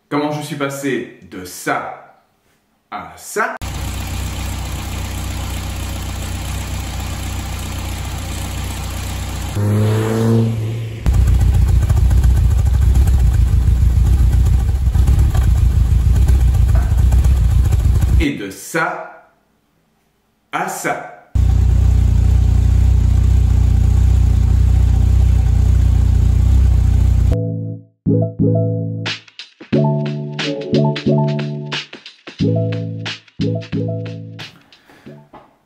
Comment je suis passé de ça à ça? Et de ça à ça.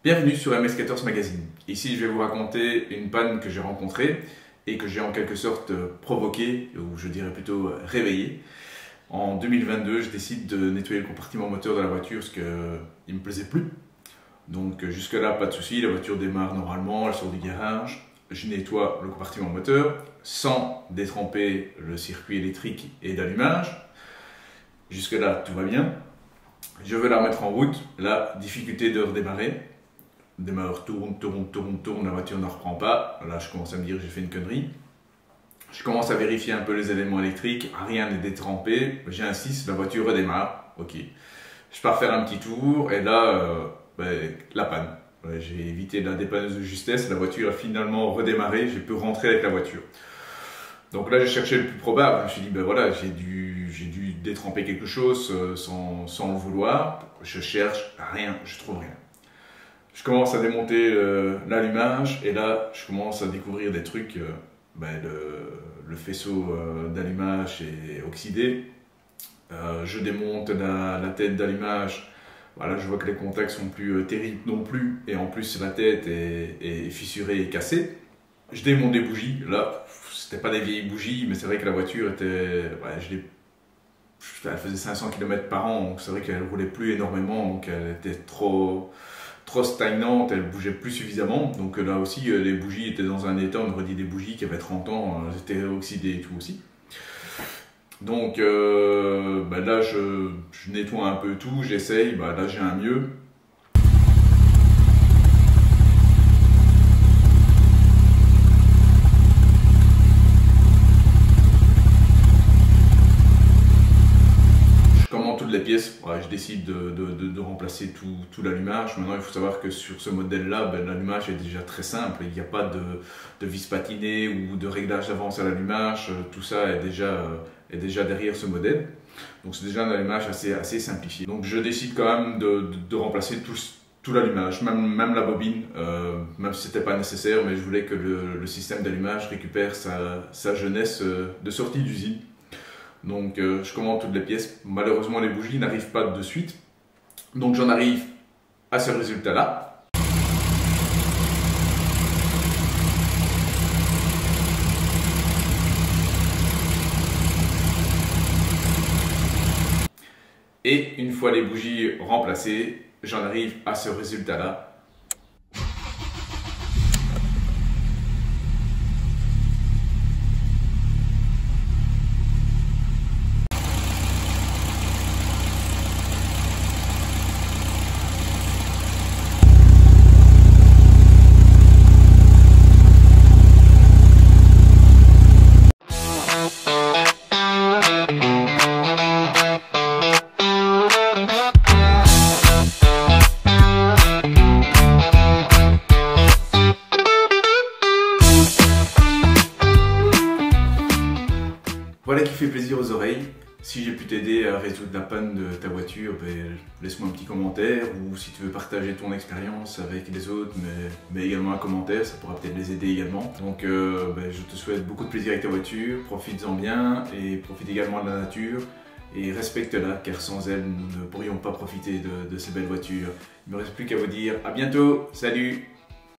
Bienvenue sur MS Skaters Magazine. Ici, je vais vous raconter une panne que j'ai rencontrée et que j'ai en quelque sorte provoquée, ou je dirais plutôt réveillée. En 2022, je décide de nettoyer le compartiment moteur de la voiture parce qu'il ne me plaisait plus. Donc jusque-là, pas de souci, la voiture démarre normalement, elle sort du garage. Je nettoie le compartiment moteur sans détremper le circuit électrique et d'allumage. Jusque-là, tout va bien. Je veux la remettre en route. La difficulté de redémarrer. Le démarreur tourne, la voiture ne reprend pas. Là, je commence à me dire que j'ai fait une connerie. Je commence à vérifier un peu les éléments électriques. Rien n'est détrempé. J'insiste, la voiture redémarre. Ok. Je pars faire un petit tour et là, la panne. J'ai évité la dépanneuse de justesse. La voiture a finalement redémarré. J'ai pu rentrer avec la voiture. Donc là, j'ai cherché le plus probable. Je me suis dit, ben voilà, j'ai dû détremper quelque chose sans le vouloir. Je cherche, rien, je trouve rien. Je commence à démonter l'allumage et là, je commence à découvrir des trucs. Le faisceau d'allumage est oxydé. Je démonte la tête d'allumage. Voilà, je vois que les contacts sont plus terribles non plus. Et en plus, la tête est fissurée et cassée. Je démonte des bougies. Là, c'était pas des vieilles bougies, mais c'est vrai que la voiture était... elle faisait 500 km par an, donc c'est vrai qu'elle roulait plus énormément, donc elle était trop stagnante, elle bougeait plus suffisamment. Donc là aussi, les bougies étaient dans un état, on aurait dit des bougies qui avaient 30 ans, elles étaient oxydées et tout aussi. Donc là, je nettoie un peu tout, j'essaye, là j'ai un mieux. Les pièces, je décide de remplacer tout l'allumage. Maintenant, il faut savoir que sur ce modèle-là, l'allumage est déjà très simple. Il n'y a pas de vis patinée ou de réglage d'avance à l'allumage. Tout ça est déjà derrière ce modèle. Donc, c'est déjà un allumage assez simplifié. Donc, je décide quand même de remplacer tout l'allumage, même la bobine, même si ce n'était pas nécessaire, mais je voulais que le système d'allumage récupère sa jeunesse de sortie d'usine. Donc je commande toutes les pièces. Malheureusement, les bougies n'arrivent pas de suite. Donc j'en arrive à ce résultat-là. Et une fois les bougies remplacées, j'en arrive à ce résultat-là. Voilà qui fait plaisir aux oreilles. Si j'ai pu t'aider à résoudre la panne de ta voiture, laisse-moi un petit commentaire, ou si tu veux partager ton expérience avec les autres, mais également un commentaire, ça pourra peut-être les aider également. Donc je te souhaite beaucoup de plaisir avec ta voiture, profites-en bien et profite également de la nature et respecte-la, car sans elle, nous ne pourrions pas profiter de ces belles voitures. Il ne me reste plus qu'à vous dire à bientôt, salut!